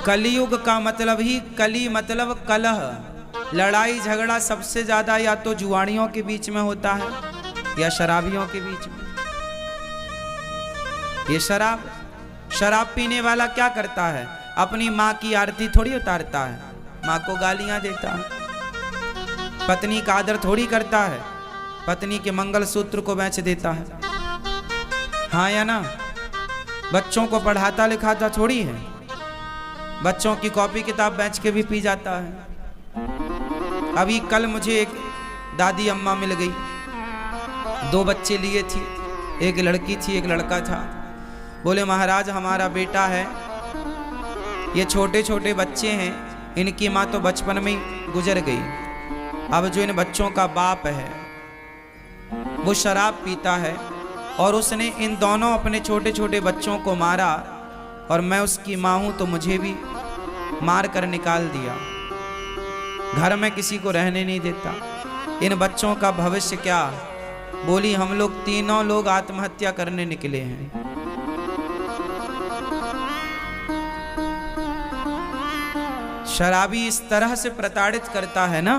कलयुग का मतलब ही कली मतलब कलह, लड़ाई झगड़ा सबसे ज्यादा या तो जुआड़ियों के बीच में होता है या शराबियों के बीच में। ये शराब पीने वाला क्या करता है, अपनी माँ की आरती थोड़ी उतारता है, माँ को गालियां देता है। पत्नी का आदर थोड़ी करता है, पत्नी के मंगलसूत्र को बेच देता है। हाँ या ना? बच्चों को पढ़ाता लिखाता थोड़ी है, बच्चों की कॉपी किताब बेच के भी पी जाता है। अभी कल मुझे एक दादी अम्मा मिल गई, 2 बच्चे लिए थी, एक लड़की थी एक लड़का था। बोले महाराज हमारा बेटा है, ये छोटे छोटे बच्चे हैं, इनकी माँ तो बचपन में ही गुजर गई। अब जो इन बच्चों का बाप है वो शराब पीता है और उसने इन दोनों अपने छोटे छोटे बच्चों को मारा, और मैं उसकी माँ हूँ तो मुझे भी मार कर निकाल दिया। घर में किसी को रहने नहीं देता। इन बच्चों का भविष्य क्या? बोली हम लोग तीनों लोग आत्महत्या करने निकले हैं। शराबी इस तरह से प्रताड़ित करता है ना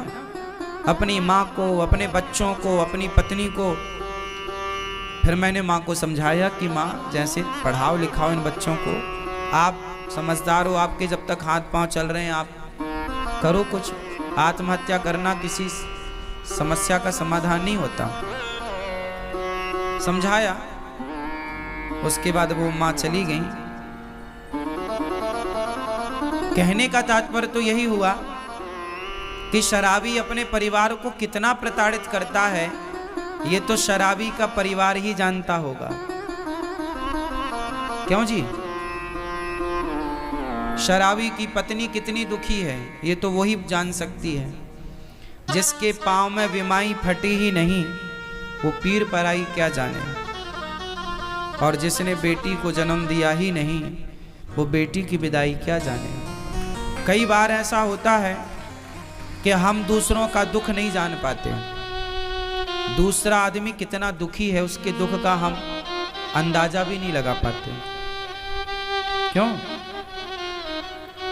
अपनी माँ को, अपने बच्चों को, अपनी पत्नी को। फिर मैंने माँ को समझाया कि माँ जैसे पढ़ाओ लिखाओ इन बच्चों को, आप समझदार हो, आपके जब तक हाथ पांव चल रहे हैं आप करो कुछ। आत्महत्या करना किसी समस्या का समाधान नहीं होता। समझाया, उसके बाद वो माँ चली गई। कहने का तात्पर्य तो यही हुआ कि शराबी अपने परिवार को कितना प्रताड़ित करता है ये तो शराबी का परिवार ही जानता होगा। क्यों जी? शराबी की पत्नी कितनी दुखी है ये तो वही जान सकती है। जिसके पांव में विमाई फटी ही नहीं वो पीर पराई क्या जाने, और जिसने बेटी को जन्म दिया ही नहीं वो बेटी की विदाई क्या जाने। कई बार ऐसा होता है कि हम दूसरों का दुख नहीं जान पाते। दूसरा आदमी कितना दुखी है उसके दुख का हम अंदाजा भी नहीं लगा पाते। क्यों?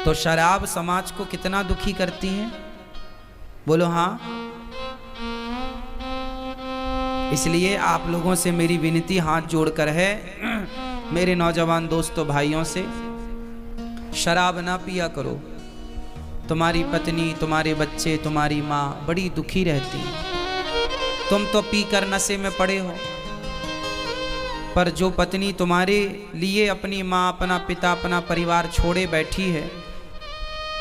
तो शराब समाज को कितना दुखी करती है, बोलो हाँ। इसलिए आप लोगों से मेरी विनती हाथ जोड़कर है, मेरे नौजवान दोस्तों भाइयों से, शराब ना पिया करो। तुम्हारी पत्नी, तुम्हारे बच्चे, तुम्हारी माँ बड़ी दुखी रहती है। तुम तो पीकर नशे में पड़े हो, पर जो पत्नी तुम्हारे लिए अपनी माँ, अपना पिता, अपना परिवार छोड़े बैठी है,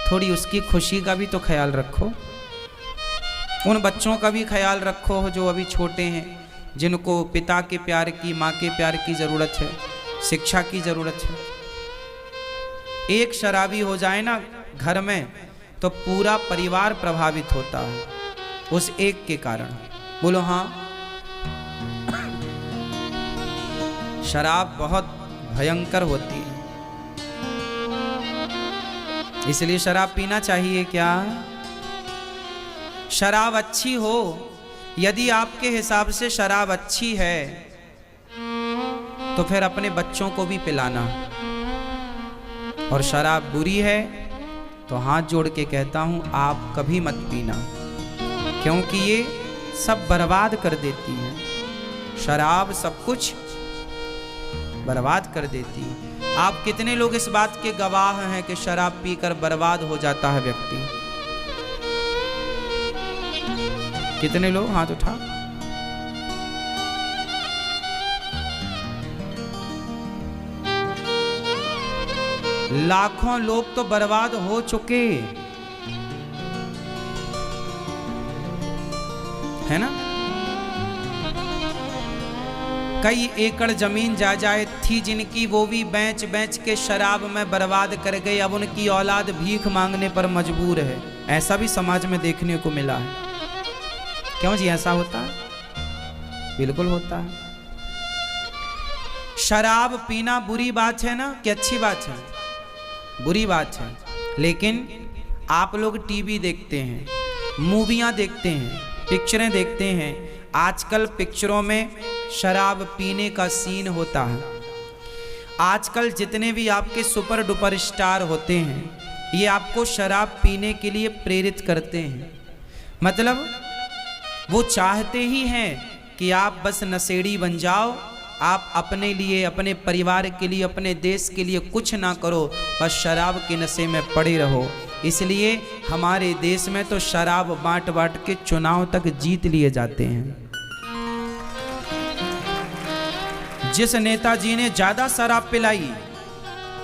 थोड़ी उसकी खुशी का भी तो ख्याल रखो। उन बच्चों का भी ख्याल रखो जो अभी छोटे हैं, जिनको पिता के प्यार की, माँ के प्यार की ज़रूरत है, शिक्षा की ज़रूरत है। एक शराबी हो जाए ना घर में तो पूरा परिवार प्रभावित होता है उस एक के कारण। बोलो हाँ। शराब बहुत भयंकर होती है, इसलिए शराब पीना चाहिए क्या? शराब अच्छी हो, यदि आपके हिसाब से शराब अच्छी है तो फिर अपने बच्चों को भी पिलाना, और शराब बुरी है तो हाथ जोड़ के कहता हूं आप कभी मत पीना, क्योंकि ये सब बर्बाद कर देती है। शराब सब कुछ बर्बाद कर देती है। आप कितने लोग इस बात के गवाह हैं कि शराब पीकर बर्बाद हो जाता है व्यक्ति? कितने लोग? हाथ उठा। लाखों लोग तो बर्बाद हो चुके है ना। कई एकड़ जमीन जायदाद थी जिनकी, वो भी बेच बेच के शराब में बर्बाद कर गए। अब उनकी औलाद भीख मांगने पर मजबूर है। ऐसा भी समाज में देखने को मिला है। क्यों जी ऐसा होता है? बिल्कुल होता है। शराब पीना बुरी बात है ना कि अच्छी बात है? बुरी बात है। लेकिन आप लोग टीवी देखते हैं, मूवियाँ देखते हैं, पिक्चरें देखते हैं। आजकल पिक्चरों में शराब पीने का सीन होता है। आजकल जितने भी आपके सुपर डुपर स्टार होते हैं ये आपको शराब पीने के लिए प्रेरित करते हैं। मतलब वो चाहते ही हैं कि आप बस नशेड़ी बन जाओ, आप अपने लिए, अपने परिवार के लिए, अपने देश के लिए कुछ ना करो, बस शराब के नशे में पड़े रहो। इसलिए हमारे देश में तो शराब बांट बांट के चुनाव तक जीत लिए जाते हैं। जिस नेताजी ने ज्यादा शराब पिलाई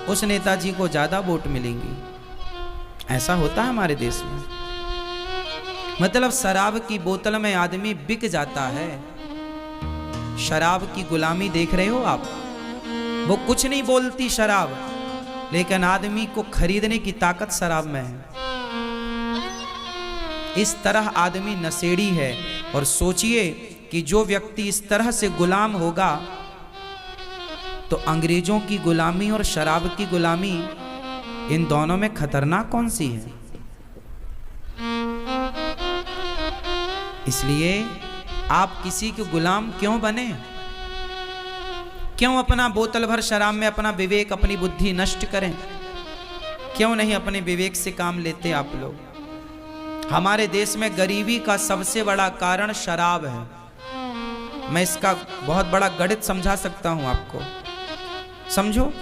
उस नेताजी को ज्यादा वोट मिलेंगी। ऐसा होता है हमारे देश में। मतलब शराब की बोतल में आदमी बिक जाता है। शराब की गुलामी देख रहे हो आप। वो कुछ नहीं बोलती शराब, लेकिन आदमी को खरीदने की ताकत शराब में है। इस तरह आदमी नशेड़ी है। और सोचिए कि जो व्यक्ति इस तरह से गुलाम होगा तो अंग्रेजों की गुलामी और शराब की गुलामी, इन दोनों में खतरनाक कौन सी है? इसलिए आप किसी के गुलाम क्यों बने? क्यों अपना बोतल भर शराब में अपना विवेक, अपनी बुद्धि नष्ट करें? क्यों नहीं अपने विवेक से काम लेते आप लोग? हमारे देश में गरीबी का सबसे बड़ा कारण शराब है। मैं इसका बहुत बड़ा गणित समझा सकता हूं आपको। समझो,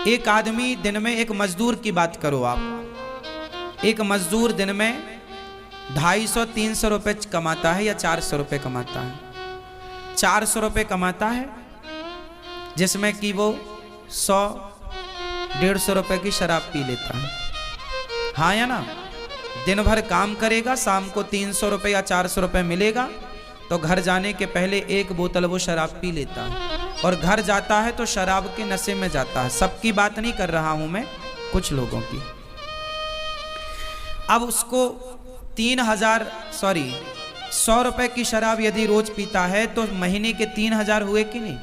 एक आदमी दिन में, एक मजदूर की बात करो आप, एक मजदूर दिन में 250-300 रुपए कमाता है या 400 रुपए कमाता है। 400 रुपए कमाता है जिसमें कि वो 100-150 रुपए की शराब पी लेता है। हाँ या ना? दिन भर काम करेगा, शाम को 300 रुपए या 400 रुपए मिलेगा तो घर जाने के पहले एक बोतल वो शराब पी लेता है और घर जाता है तो शराब के नशे में जाता है। सबकी बात नहीं कर रहा हूं मैं, कुछ लोगों की। अब उसको 100 रुपए की शराब यदि रोज पीता है तो महीने के 3000 हुए कि नहीं?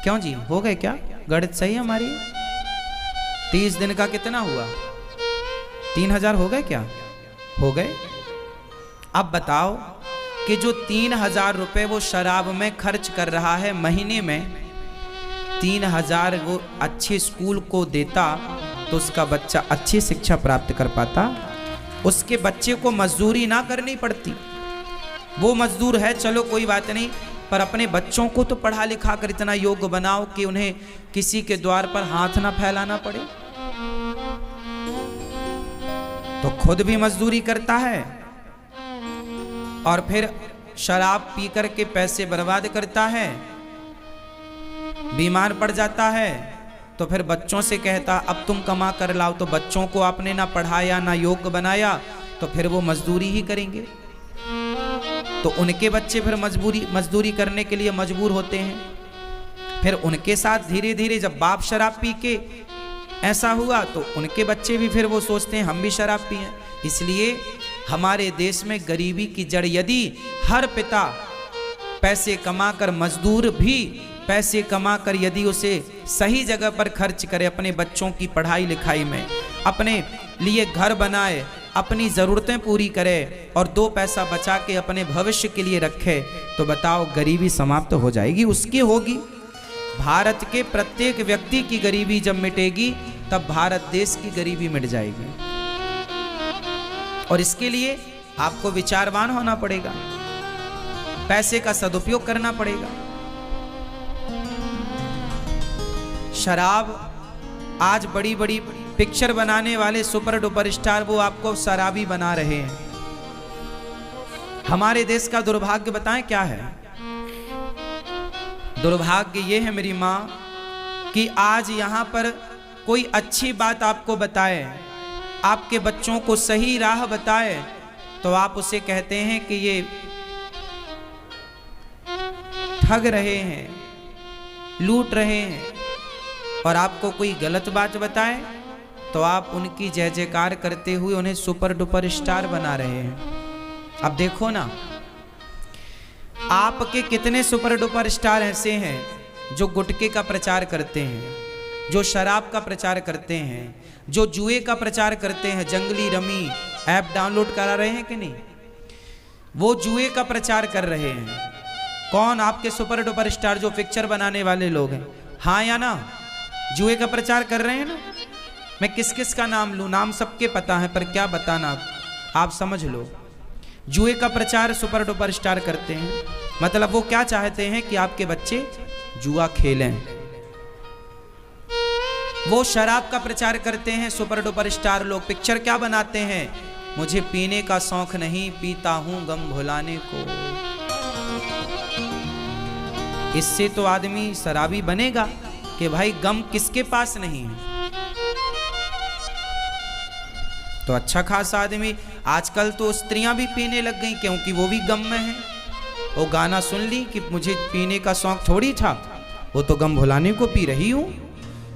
क्यों जी, हो गए क्या? गणित सही है हमारी? 30 दिन का कितना हुआ? 3000 हो गए क्या? हो गए। अब बताओ कि जो 3000 रुपए वो शराब में खर्च कर रहा है महीने में, 3000 वो अच्छे स्कूल को देता तो उसका बच्चा अच्छी शिक्षा प्राप्त कर पाता। उसके बच्चे को मजदूरी ना करनी पड़ती। वो मजदूर है, चलो कोई बात नहीं, पर अपने बच्चों को तो पढ़ा लिखा कर इतना योग्य बनाओ कि उन्हें किसी के द्वार पर हाथ ना फैलाना पड़े। तो खुद भी मजदूरी करता है और फिर शराब पी कर के पैसे बर्बाद करता है। बीमार पड़ जाता है तो फिर बच्चों से कहता अब तुम कमा कर लाओ। तो बच्चों को आपने ना पढ़ाया ना योग्य बनाया तो फिर वो मजदूरी ही करेंगे। तो उनके बच्चे फिर मजदूरी करने के लिए मजबूर होते हैं। फिर उनके साथ धीरे धीरे जब बाप शराब पी के ऐसा हुआ तो उनके बच्चे भी फिर वो सोचते हैं हम भी शराब पिएं। इसलिए हमारे देश में गरीबी की जड़, यदि हर पिता पैसे कमाकर, मजदूर भी पैसे कमाकर यदि उसे सही जगह पर खर्च करे, अपने बच्चों की पढ़ाई लिखाई में, अपने लिए घर बनाए, अपनी ज़रूरतें पूरी करे और 2 पैसा बचा के अपने भविष्य के लिए रखे, तो बताओ गरीबी समाप्त हो जाएगी? उसकी होगी। भारत के प्रत्येक व्यक्ति की गरीबी जब मिटेगी तब भारत देश की गरीबी मिट जाएगी। और इसके लिए आपको विचारवान होना पड़ेगा, पैसे का सदुपयोग करना पड़ेगा। शराब, आज बड़ी बड़ी पिक्चर बनाने वाले सुपर डुपर स्टार वो आपको शराबी बना रहे हैं। हमारे देश का दुर्भाग्य बताएं क्या है? दुर्भाग्य ये है मेरी माँ कि आज यहाँ पर कोई अच्छी बात आपको बताए, आपके बच्चों को सही राह बताए, तो आप उसे कहते हैं कि ये ठग रहे हैं, लूट रहे हैं। और आपको कोई गलत बात बताए तो आप उनकी जय जयकार करते हुए उन्हें सुपर डुपर स्टार बना रहे हैं। अब देखो ना, आपके कितने सुपर डुपर स्टार ऐसे हैं जो गुटखे का प्रचार करते हैं, जो शराब का प्रचार करते हैं, जो जुए का प्रचार करते हैं। जंगली रमी ऐप डाउनलोड करा रहे हैं कि नहीं? वो जुए का प्रचार कर रहे हैं। कौन? आपके सुपर डुपर स्टार जो पिक्चर बनाने वाले लोग हैं, हाँ या ना? जुए का प्रचार कर रहे हैं ना? मैं किस किस का नाम लूं? नाम सबके पता है, पर क्या बताना आप समझ लो। जुए का प्रचार सुपर डुपर स्टार करते हैं, मतलब वो क्या चाहते हैं कि आपके बच्चे जुआ खेलें। वो शराब का प्रचार करते हैं सुपर डुपर स्टार लोग। पिक्चर क्या बनाते हैं? मुझे पीने का शौक नहीं, पीता हूं गम भुलाने को। इससे तो आदमी शराबी बनेगा कि भाई गम किसके पास नहीं है। तो अच्छा खासा आदमी, आजकल तो स्त्रियां भी पीने लग गई क्योंकि वो भी गम में है। वो गाना सुन ली कि मुझे पीने का शौक थोड़ी था, वो तो गम भुलाने को पी रही हूं।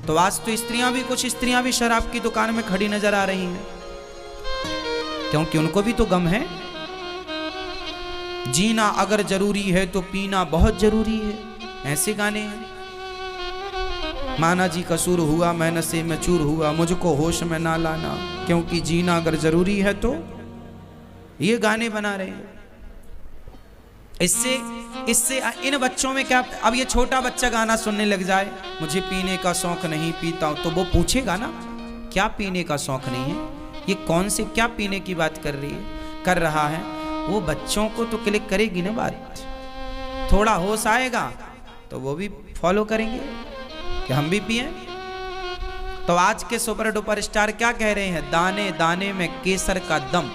तो आज तो स्त्रियां भी, कुछ स्त्रियां भी शराब की दुकान में खड़ी नजर आ रही हैं, क्योंकि उनको भी तो गम है। जीना अगर जरूरी है तो पीना बहुत जरूरी है, ऐसे गाने हैं। माना जी कसूर हुआ, मैं नशे में चूर हुआ, मुझको होश में ना लाना, क्योंकि जीना अगर जरूरी है तो। ये गाने बना रहे हैं। इससे इन बच्चों में क्या, अब ये छोटा बच्चा गाना सुनने लग जाए, मुझे पीने का शौक नहीं, पीता हूं, तो वो पूछेगा ना क्या पीने का शौक नहीं है, ये कौन से क्या पीने की बात कर रहा है। वो बच्चों को तो क्लिक करेगी ना बात। थोड़ा होश आएगा तो वो भी फॉलो करेंगे कि हम भी पिए। तो आज के सुपर डुपर स्टार क्या कह रहे हैं? दाने दाने में केसर का दम।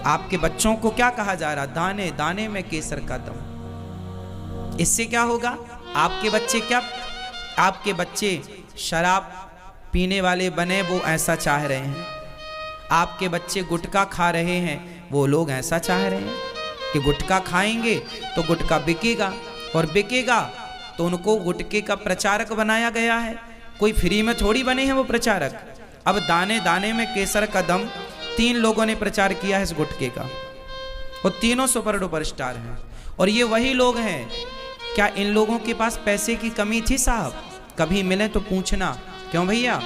आपके बच्चों को क्या कहा जा रहा? दाने दाने में केसर का दम। इससे क्या होगा? आपके बच्चे शराब पीने वाले बने, वो ऐसा चाह रहे हैं। आपके बच्चे गुटखा खा रहे हैं, वो लोग ऐसा चाह रहे हैं कि गुटखा खाएंगे तो गुटखा बिकेगा, और बिकेगा तो उनको गुटखे का प्रचारक बनाया गया है। कोई फ्री में थोड़ी बने हैं वो प्रचारक। अब दाने दाने में केसर का दम 3 लोगों ने प्रचार किया है इस गुटखे का, और तीनों सुपर डुपर स्टार हैं। और ये वही लोग हैं। क्या इन लोगों के पास पैसे की कमी थी साहब? कभी मिले तो पूछना, क्यों भैया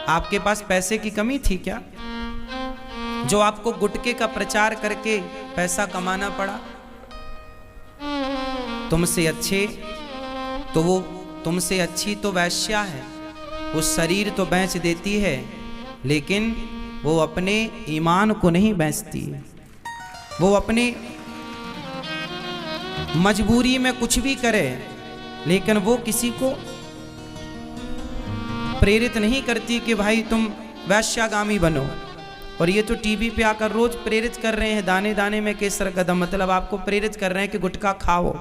आपके पास पैसे की कमी थी क्या, जो आपको गुटखे का प्रचार करके पैसा कमाना पड़ा? तुमसे अच्छी तो वैश्या है, वो शरीर तो बेच देती है, लेकिन वो अपने ईमान को नहीं बेचती है। वो अपनी मजबूरी में कुछ भी करे, लेकिन वो किसी को प्रेरित नहीं करती कि भाई तुम वैश्यागामी बनो। और ये तो टीवी पे आकर रोज प्रेरित कर रहे हैं, दाने दाने में केसर का दम, मतलब आपको प्रेरित कर रहे हैं कि गुटखा खाओ।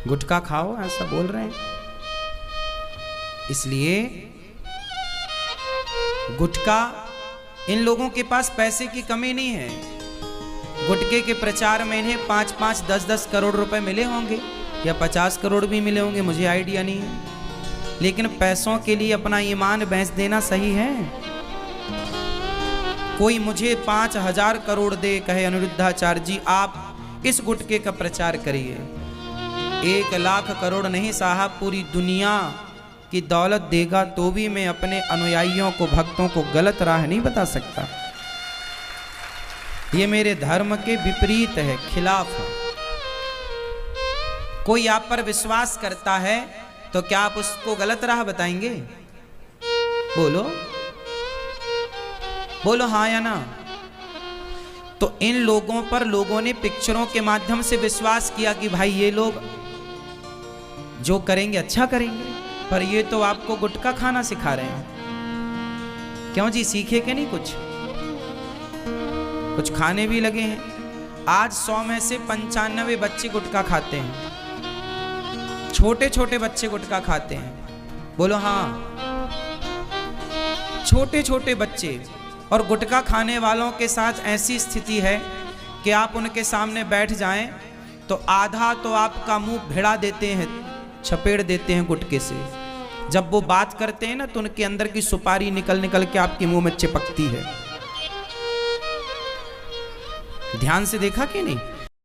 गुटखा खाओ ऐसा बोल रहे हैं। इसलिए गुटखा, इन लोगों के पास पैसे की कमी नहीं है। गुटखे के प्रचार में इन्हें 5-5, 10-10 करोड़ रुपए मिले होंगे, या 50 करोड़ भी मिले होंगे, मुझे आइडिया नहीं है। लेकिन पैसों के लिए अपना ईमान बेच देना सही है? कोई मुझे 5000 करोड़ दे, कहे अनिरुद्धाचार्य जी आप इस गुटखे का प्रचार करिए। 1 लाख करोड़ नहीं साहब, पूरी दुनिया की दौलत देगा तो भी मैं अपने अनुयायियों को, भक्तों को गलत राह नहीं बता सकता। ये मेरे धर्म के विपरीत है, खिलाफ है। कोई आप पर विश्वास करता है तो क्या आप उसको गलत राह बताएंगे? बोलो बोलो हाँ या ना। तो इन लोगों पर लोगों ने पिक्चरों के माध्यम से विश्वास किया कि भाई ये लोग जो करेंगे अच्छा करेंगे, पर ये तो आपको गुटखा खाना सिखा रहे हैं। क्यों जी, सीखे के नहीं कुछ खाने भी लगे हैं। आज 100 में से 95 बच्चे गुटखा खाते हैं। छोटे छोटे बच्चे गुटखा खाते हैं, बोलो हाँ। छोटे छोटे बच्चे, और गुटखा खाने वालों के साथ ऐसी स्थिति है कि आप उनके सामने बैठ जाएं तो आधा तो आपका मुंह भिड़ा देते हैं, छपेड़ देते हैं गुटखे से। जब वो बात करते हैं ना तो उनके अंदर की सुपारी निकल निकल के आपके मुंह में चिपकती है। ध्यान से देखा कि नहीं?